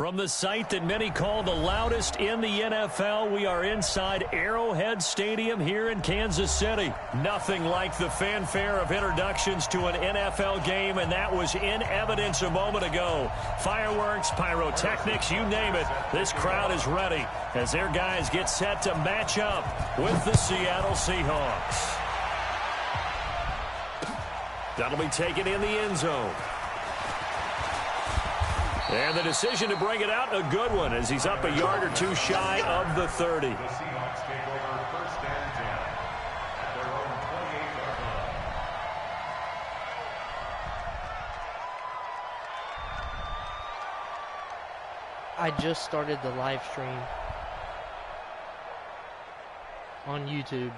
From the site that many call the loudest in the NFL, we are inside Arrowhead Stadium here in Kansas City. Nothing like the fanfare of introductions to an NFL game, and that was in evidence a moment ago. Fireworks, pyrotechnics, you name it. This crowd is ready as their guys get set to match up with the Seattle Seahawks. That'll be taken in the end zone. And the decision to bring it out, a good one, as he's up a yard or two shy of the 30. The Seahawks take over first and 10 at their own 28-yard line. I just started the live stream on YouTube.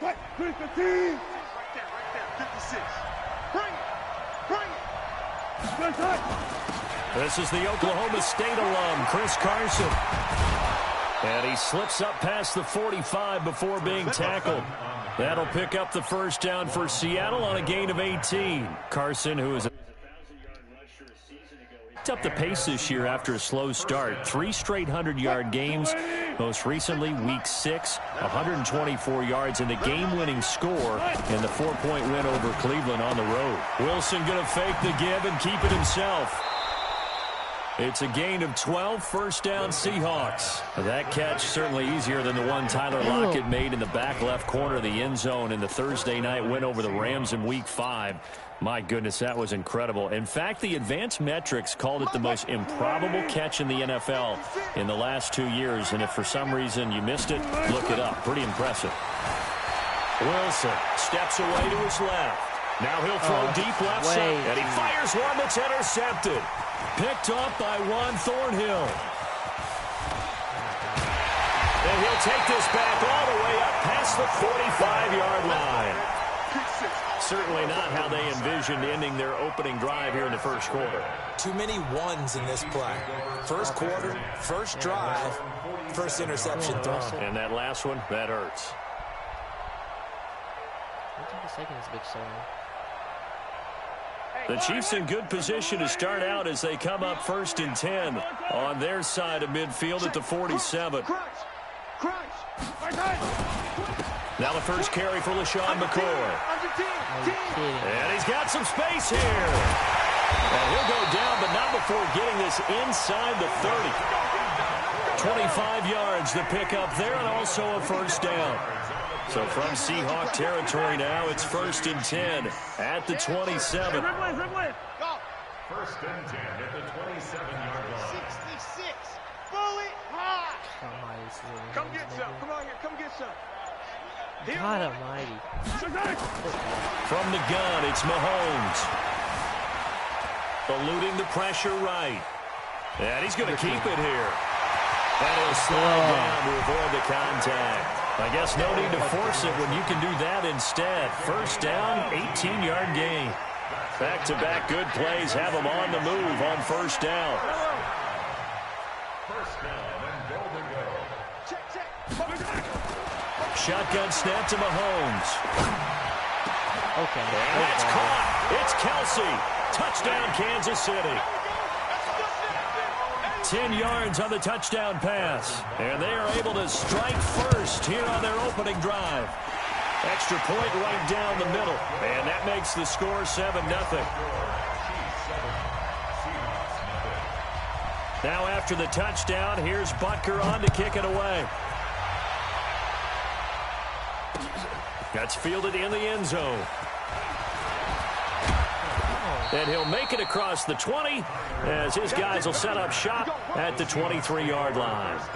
Right there, 56. Bring it. This is the Oklahoma State alum, Chris Carson. And he slips up past the 45 before being tackled. That'll pick up the first down for Seattle on a gain of 18. Carson, who is picked up the pace this year after a slow start. 3 straight 100-yard games. Most recently, Week 6, 124 yards, and the game-winning score in the 4-point win over Cleveland on the road. Wilson going to fake the give and keep it himself. It's a gain of 12, first down Seahawks. That catch certainly easier than the one Tyler Lockett made in the back left corner of the end zone in the Thursday night win over the Rams in Week 5. My goodness, that was incredible. In fact, the advanced metrics called it the most improbable catch in the NFL in the last 2 years. And if for some reason you missed it, look it up. Pretty impressive. Wilson steps away to his left. Now he'll throw deep left side. And he fires one that's intercepted. Picked off by Juan Thornhill. And he'll take this back all the way up past the 45-yard line. Certainly not how they envisioned ending their opening drive here in the first quarter. Too many ones in this play. First quarter, first drive, first interception thrown. And that last one, that hurts. The Chiefs in good position to start out as they come up first and 10 on their side of midfield at the 47. Now the first carry for LaShawn McCoy. And he's got some space here. And he'll go down, but not before getting this inside the 30. 25 yards the pickup there, and also a first down. So from Seahawk territory now, it's first and 10 at the 27. First and 10 at the 27-yard line. 66. Bullet high. Come get some. Come on here. Come get some. God almighty. From the gun, it's Mahomes. Eluding the pressure right. And he's going to keep it here. And he'll slide down to avoid the contact. I guess no need to force it when you can do that instead. First down, 18-yard gain. Back-to-back good plays have them on the move on first down. First down and goal to go. Shotgun snap to Mahomes. Okay. And that's caught. It's Kelsey. Touchdown, Kansas City. 10 yards on the touchdown pass. And they are able to strike first here on their opening drive. Extra point right down the middle. And that makes the score 7-0. Now after the touchdown, here's Butker on to kick it away. That's fielded in the end zone. And he'll make it across the 20 as his guys will set up shop at the 23-yard line. What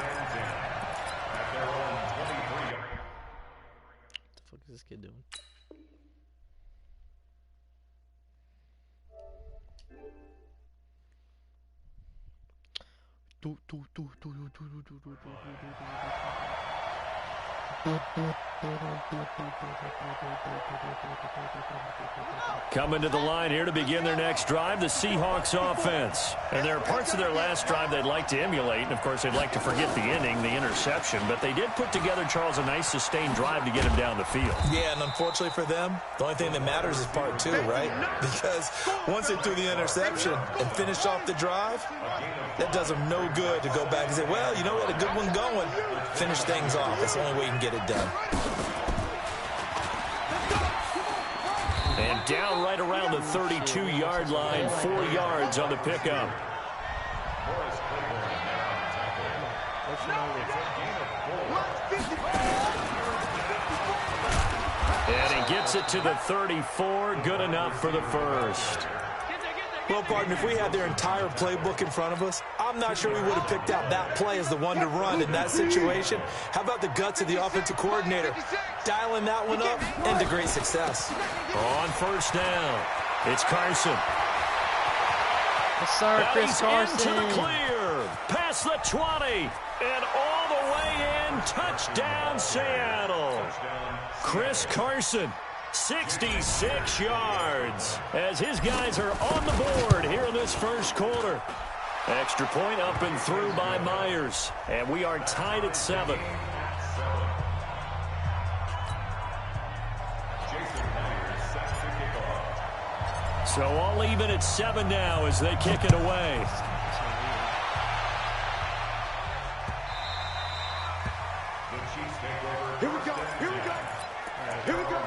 the fuck is this kid doing? Coming to the line here to begin their next drive, the Seahawks offense. And there are parts of their last drive they'd like to emulate. And, of course, they'd like to forget the inning, the interception. But they did put together, Charles, a nice sustained drive to get him down the field. Yeah, and unfortunately for them, the only thing that matters is part two, right? Because once they threw the interception and finished off the drive, that does them no good to go back and say, well, you know, we had a good one going. Finish things off. That's the only way you can get it done. And down right around the 32-yard line, 4 yards on the pickup. And he gets it to the 34, good enough for the first. Well, partner, if we had their entire playbook in front of us, I'm not sure we would have picked out that play as the one to run in that situation. How about the guts of the offensive coordinator? Dialing that one up into great success. On first down, it's Carson. Yes, sir, Chris Carson. Into the clear, past the 20, and all the way in, touchdown Seattle. Chris Carson. 66 yards as his guys are on the board here in this first quarter. Extra point up and through by Myers. And we are tied at 7. So all even at 7 now as they kick it away. Here we go. Here we go. Here we go.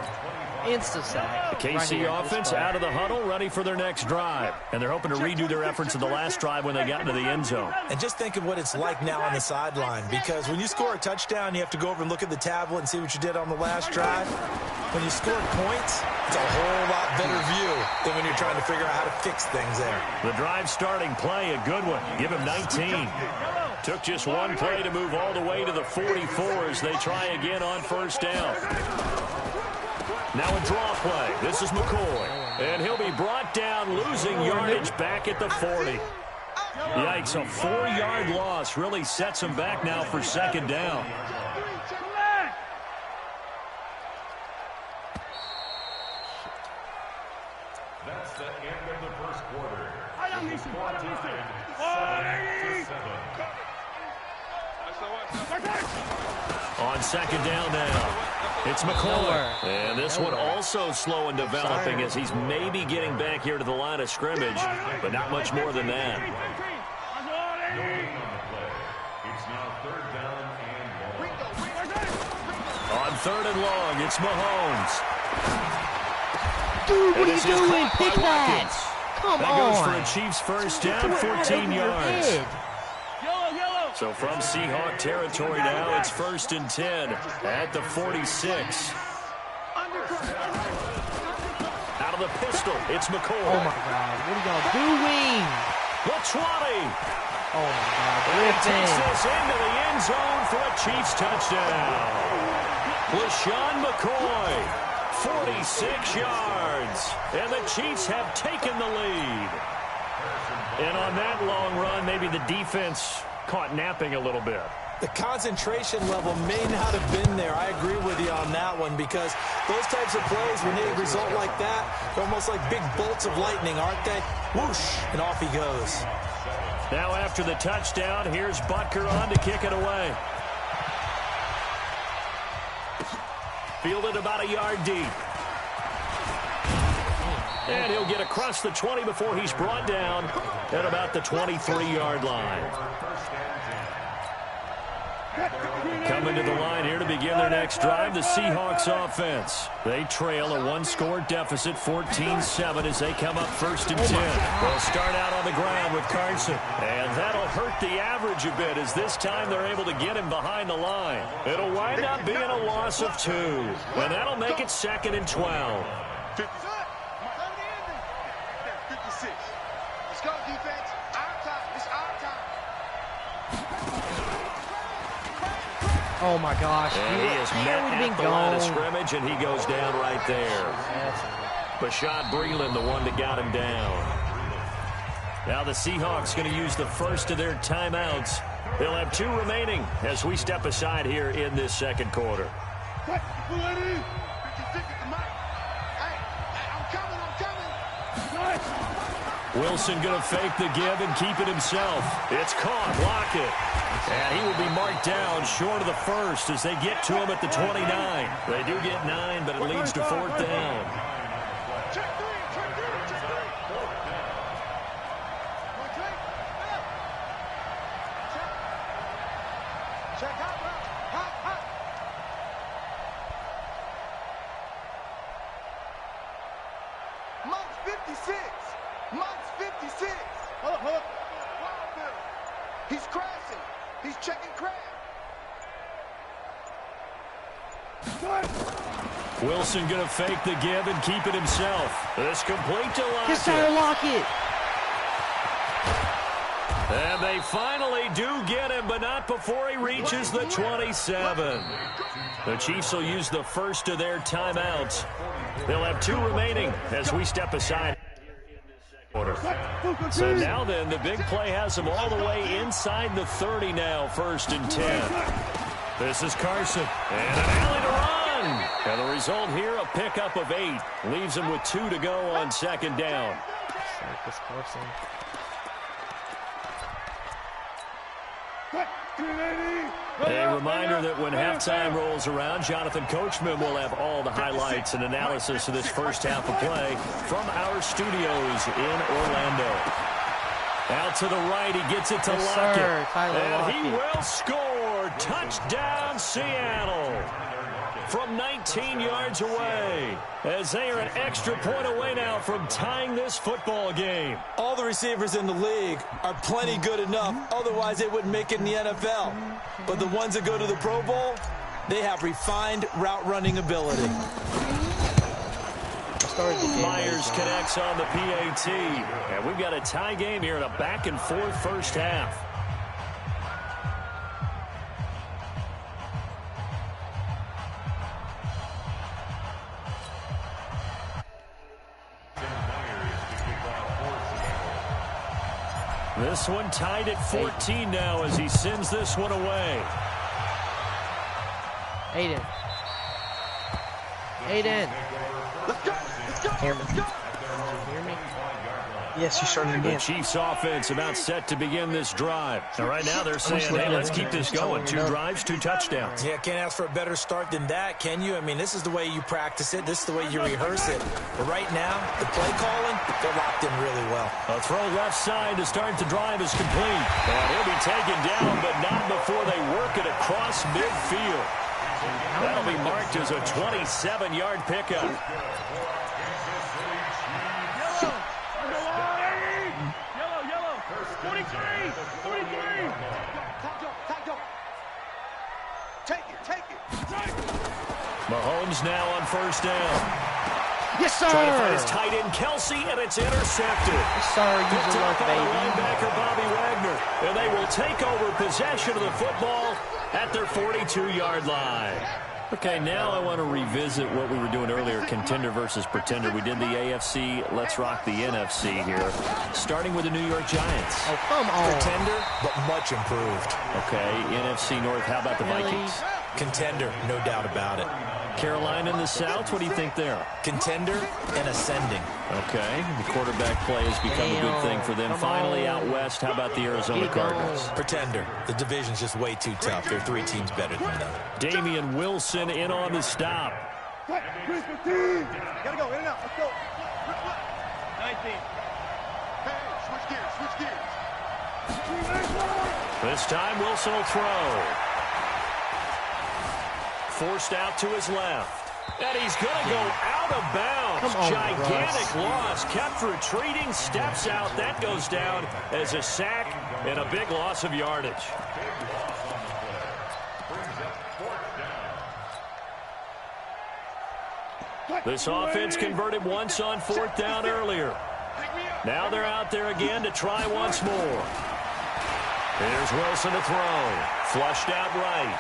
Insta sack. The KC offense out of the huddle, ready for their next drive. And they're hoping to redo their efforts in the last drive when they got into the end zone. And just think of what it's like now on the sideline, because when you score a touchdown, you have to go over and look at the tablet and see what you did on the last drive. When you score points, it's a whole lot better view than when you're trying to figure out how to fix things there. The drive starting play, a good one. Give him 19. Took just one play to move all the way to the 44 as they try again on first down. Now a draw play. This is McCoy. And he'll be brought down, losing yardage back at the 40. Yikes, a 4-yard loss really sets him back now for second down. That's the end of the first quarter. On second down now, it's McCoy. And this one also slow and developing as he's maybe getting back here to the line of scrimmage, but not much more than that. It's now third down and long. On third and long, it's Mahomes. Dude, what are you doing? Pick that. Come that on. That goes for a Chiefs first down, 14 yards. So from Seahawk territory now, it's first and 10 at the 46. Out of the pistol, it's McCoy. Oh, my God. What are y'all doing? The 20. Oh, my God. And takes this into the end zone for a Chiefs touchdown. LaShawn McCoy, 46 yards. And the Chiefs have taken the lead. And on that long run, maybe the defense caught napping a little bit. The concentration level may not have been there. I agree with you on that one, because those types of plays, when they result like that, they're almost like big bolts of lightning, aren't they? Whoosh, and off he goes. Now after the touchdown, here's Butker on to kick it away. Fielded about a yard deep. And he'll get across the 20 before he's brought down at about the 23-yard line. Coming to the line here to begin their next drive, the Seahawks offense. They trail a one-score deficit, 14-7, as they come up first and 10. They'll start out on the ground with Carson. And that'll hurt the average a bit, as this time they're able to get him behind the line. It'll wind up being a loss of 2. And that'll make it second and 12. 56. Let's go, defense. Our time. It's our time. Oh, my gosh. And he is met at the line of scrimmage, and he goes down right there. Bashad Breeland, the one that got him down. Now the Seahawks going to use the first of their timeouts. They'll have 2 remaining as we step aside here in this second quarter. Wilson going to fake the give and keep it himself. It's caught. Lockett. And he will be marked down short of the first as they get to him at the 29. They do get 9, but it leads to 4th down. Monk's 56. Monk's 56. Hold up. He's crashing. He's checking crash. Wilson going to fake the give and keep it himself. This complete to Lockett. Yes, sir, Lockett. And they finally do get him, but not before he reaches the 27. The Chiefs will use the first of their timeouts. They'll have 2 remaining as we step aside. So now then, the big play has them all the way inside the 30 now, 1st and 10. This is Carson, and an alley to run. And the result here, a pickup of 8. Leaves him with 2 to go on 2nd down. A reminder that when halftime rolls around, Jonathan Coachman will have all the highlights and analysis of this first half of play from our studios in Orlando. Out to the right, he gets it to Lockett. And he will score. Touchdown, Seattle. From 19 yards away, as they are an extra point away now from tying this football game. All the receivers in the league are plenty good enough, otherwise they wouldn't make it in the NFL. But the ones that go to the Pro Bowl, they have refined route running ability. Myers connects on the PAT, and we've got a tie game here in a back-and-forth first half. This one tied at 14 now as he sends this one away. Aiden. Let's go. Hear me? Hear me? Yes, you started The again. Chiefs offense about set to begin this drive. And right now they're saying, hey, let's keep this going. 2 drives, 2 touchdowns. Yeah, can't ask for a better start than that, can you? I mean, this is the way you practice it. This is the way you rehearse it. But right now, the play calling, they're locked in really well. A throw left side to start the drive is complete. And he'll be taken down, but not before they work it across midfield. That'll be marked as a 27-yard pickup. Mahomes now on 1st down. Yes, sir. Trying to find his tight end, Kelsey, and it's intercepted. Yes, sir. Use the luck, baby. Linebacker Bobby Wagner. And they will take over possession of the football at their 42-yard line. Okay, now I want to revisit what we were doing earlier, contender versus pretender. We did the AFC, let's rock the NFC here, starting with the New York Giants. Oh, come on. Pretender, but much improved. Okay, NFC North, how about the Vikings? Contender, no doubt about it. Carolina in the South, what do you think there? Contender and ascending. Okay, the quarterback play has become a good thing for them. Finally out west, how about the Arizona Cardinals? Pretender. The division's just way too tough. There are 3 teams better than them. Damian Wilson in on the stop. Gotta go, in and out. Let's go. 19. Hey, switch gears. This time Wilson will throw. Forced out to his left. And he's going to go out of bounds. Come on, gigantic Russ. loss. Kept retreating, steps out. That goes down as a sack and a big loss of yardage. This offense converted once on 4th down earlier. Now they're out there again to try once more. Here's Wilson to throw. Flushed out right.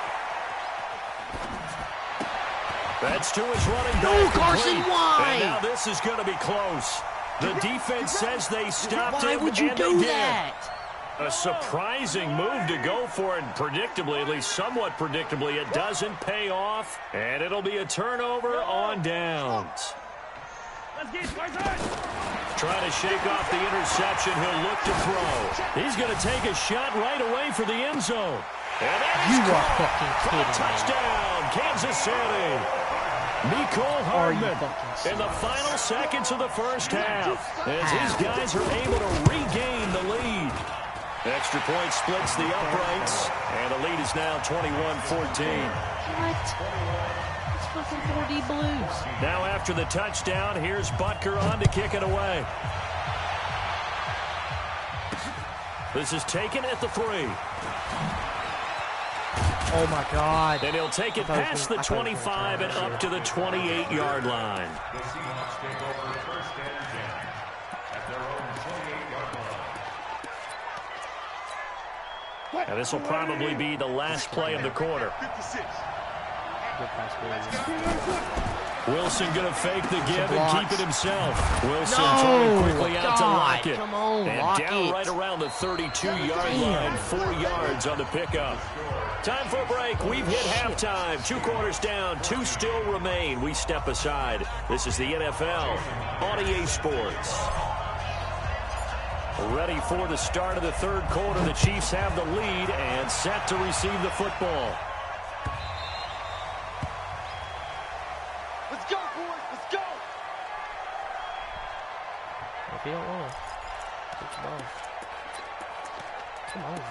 That's to his running back. No, Carson, complete. why? And now this is going to be close. The defense says they stopped Why him, would you and do they that? did. A surprising move to go for it, and predictably, at least somewhat predictably, it doesn't pay off, and it'll be a turnover on downs. Trying to shake off the interception, he'll look to throw. He's going to take a shot right away for the end zone. And You are fucking kidding me. Touchdown, Kansas City. Nicole Hardman in the final seconds of the first half as his guys are able to regain the lead. Extra point splits the uprights, and the lead is now 21-14. What? It's fucking 4D Blues. Now after the touchdown, here's Butker on to kick it away. This is taken at the 3. Oh, my God. And he'll take it past the 25 and up to the 28-yard line. The Seahawks take over first and 10 at their own 28-yard line. Now this will probably be the last play of the quarter. Wilson going to fake the give and keep it himself. Wilson throwing quickly out to Lockett. Come on, and Lockett. down right around the 32-yard line. 4 yards on the pickup. Time for a break. We've hit halftime. 2 quarters down. 2 still remain. We step aside. This is the NFL on EA Sports. Ready for the start of the third quarter. The Chiefs have the lead and set to receive the football. Let's go, boys. Let's go. If you don't want to, get the ball. Come on.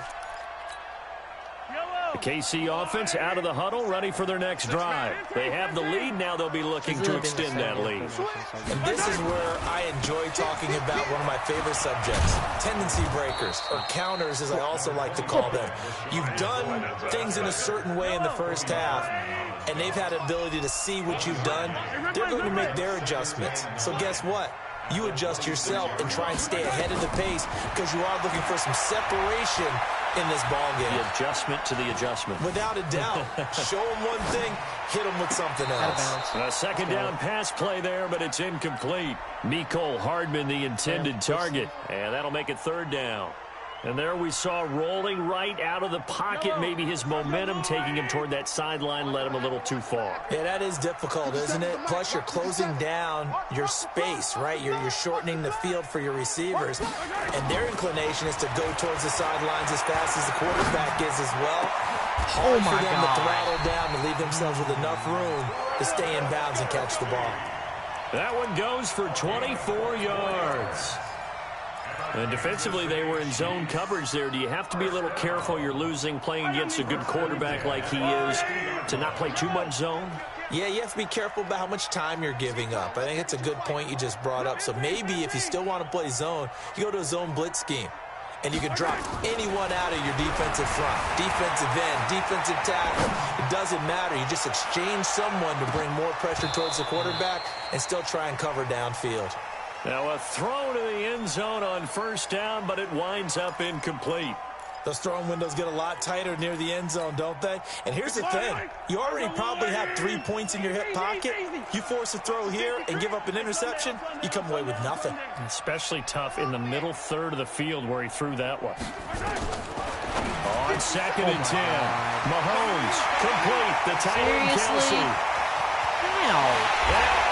The KC offense out of the huddle, ready for their next drive. They have the lead. Now they'll be looking to extend that lead. And this is where I enjoy talking about one of my favorite subjects, tendency breakers, or counters as I also like to call them. You've done things in a certain way in the first half, and they've had the ability to see what you've done. They're going to make their adjustments. So guess what? You adjust yourself and try and stay ahead of the pace because you are looking for some separation in this ball game. The adjustment to the adjustment. Without a doubt. Show them one thing, hit them with something else. A second down pass play there, but it's incomplete. Nicole Hardman, the intended target, and that'll make it 3rd down. And there we saw rolling right out of the pocket. Maybe his momentum taking him toward that sideline led him a little too far. Yeah, that is difficult, isn't it? Plus, you're closing down your space, right? You're shortening the field for your receivers. And their inclination is to go towards the sidelines as fast as the quarterback is as well. Hard for them to throttle down and leave themselves with enough room to stay in bounds and catch the ball. That one goes for 24 yards. And defensively, they were in zone coverage there. Do you have to be a little careful? You're losing, playing against a good quarterback like he is, to not play too much zone? Yeah, you have to be careful about how much time you're giving up. I think it's a good point you just brought up. So maybe if you still want to play zone, you go to a zone blitz scheme. And you can drop anyone out of your defensive front, defensive end, defensive tackle. It doesn't matter. You just exchange someone to bring more pressure towards the quarterback and still try and cover downfield. Now a throw to the end zone on 1st down, but it winds up incomplete. Those throwing windows get a lot tighter near the end zone, don't they? And here's the thing. You already probably have 3 points in your hip pocket. You force a throw here and give up an interception, you come away with nothing. Especially tough in the middle third of the field where he threw that one. On 2nd and 10. Mahomes complete. The tight end Kelsey. How?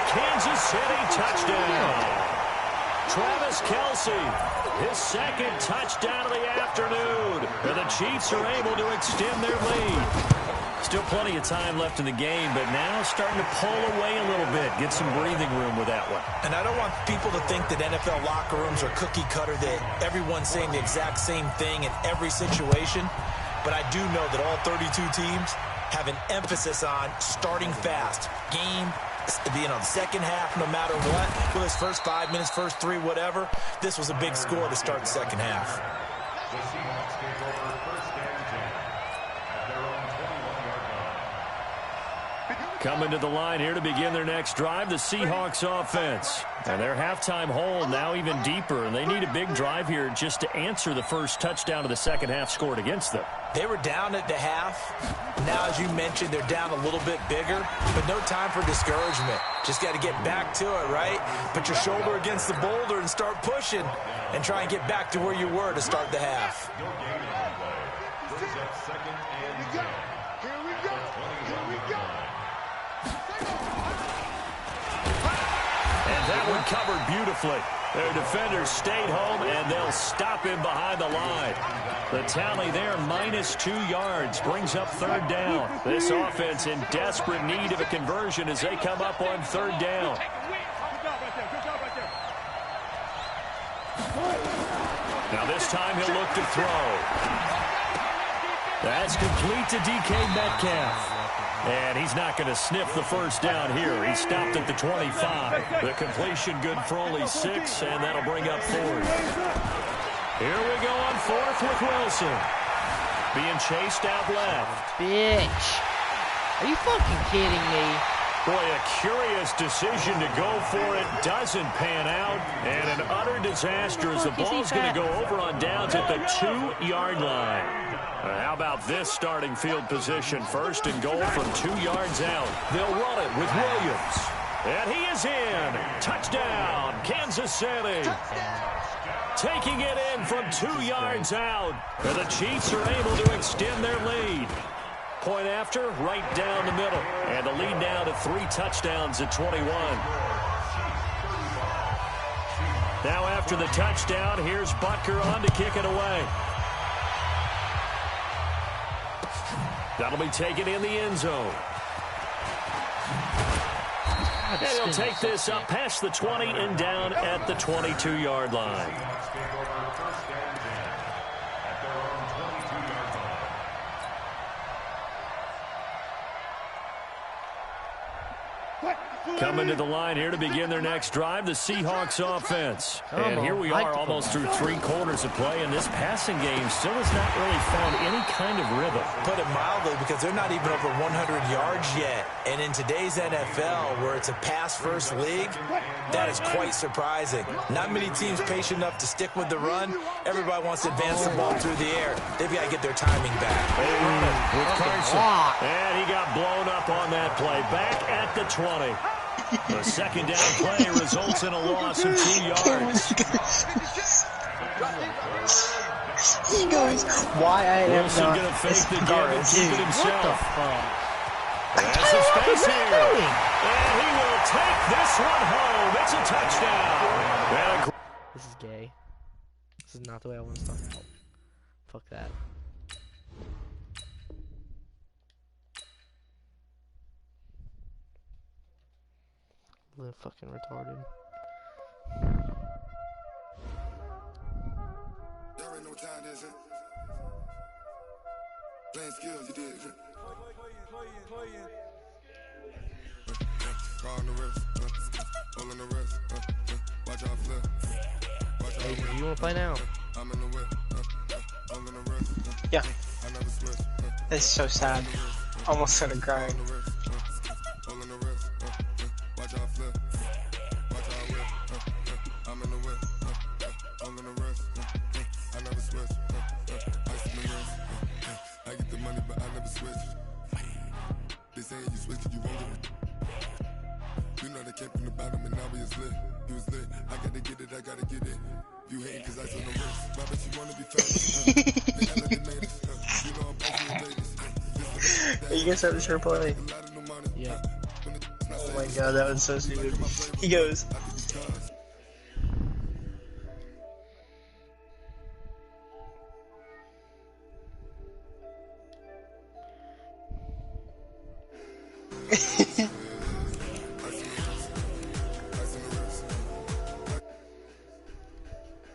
Kansas City touchdown. Travis Kelsey, his 2nd touchdown of the afternoon. And the Chiefs are able to extend their lead. Still plenty of time left in the game, but now starting to pull away a little bit. Get some breathing room with that one. And I don't want people to think that NFL locker rooms are cookie cutter, that everyone's saying the exact same thing in every situation. But I do know that all 32 teams have an emphasis on starting fast. The second half, no matter what, whether it's first 5 minutes, first 3, whatever, this was a big score to start the second half. The Seahawks take over first and 10 at their own 21-yard line. Coming to the line here to begin their next drive, the Seahawks offense. And their halftime hole now even deeper, and they need a big drive here just to answer the first touchdown of the second half scored against them. They were down at the half. Now, as you mentioned, they're down a little bit bigger, but no time for discouragement. Just got to get back to it, right? Put your shoulder against the boulder and start pushing and try and get back to where you were to start the half. And that one covered beautifully. Their defenders stayed home, and they'll stop him behind the line. The tally there, -2 yards, brings up third down. This offense in desperate need of a conversion as they come up on third down. Now this time he'll look to throw. That's complete to DK Metcalf. And he's not going to sniff the first down here. He stopped at the 25. The completion good for only 6, and that'll bring up fourth. Here we go on fourth with Wilson. Being chased out left. Bitch. Are you fucking kidding me? Boy, a curious decision to go for it. Doesn't pan out. And an utter disaster as the ball's going to go over on downs at the 2-yard line. How about this starting field position? First and goal from 2 yards out. They'll run it with Williams. And he is in. Touchdown, Kansas City. Taking it in from 2 yards out. And the Chiefs are able to extend their lead. Point after, right down the middle. And the lead now to 3 touchdowns at 21. Now after the touchdown, here's Butker on to kick it away. That'll be taken in the end zone. And he'll take this up past the 20 and down at the 22-yard line. Coming to the line here to begin their next drive, the Seahawks offense. And here we are almost through 3 quarters of play, and this passing game still has not really found any kind of rhythm. Put it mildly, because they're not even over 100 yards yet. And in today's NFL, where it's a pass-first league, that is quite surprising. Not many teams patient enough to stick with the run. Everybody wants to advance the ball through the air. They've got to get their timing back. They run it with Carson. And he got blown up on that play. Back at the 20. The second down play results in a loss of 2 yards. He goes, why I am Wilson not gonna fake the give guard, and keep it dude. himself. That's a space here. And he will take this one home. It's a touchdown. This is gay. This is not the way I want to start. Fuck that. Little fucking retarded. There ain't no time, is it? Playing skills, you did. Call on the wrist, all on the wrist, watch out flip. Hey, you wanna play now? I'm in the whip, all on the wrist. Yeah, I never switch. it's so sad. Almost started crying. All on the wrist, watch out flip. Watch out whip. I'm in the whip, all on the wrist. I never switch. Ice in the wrist. I get the money, but I never switch. They saying you switch, you won't get it. You know they came from the bottom and now we is lit. You was lit. I gotta get it, I gotta get it. You hating cause ice on the wrist. Why bet you wanna be famous? You know I'm posting Vegas. Are you guys having sure play? Yeah. Oh my god, that was so stupid. He goes.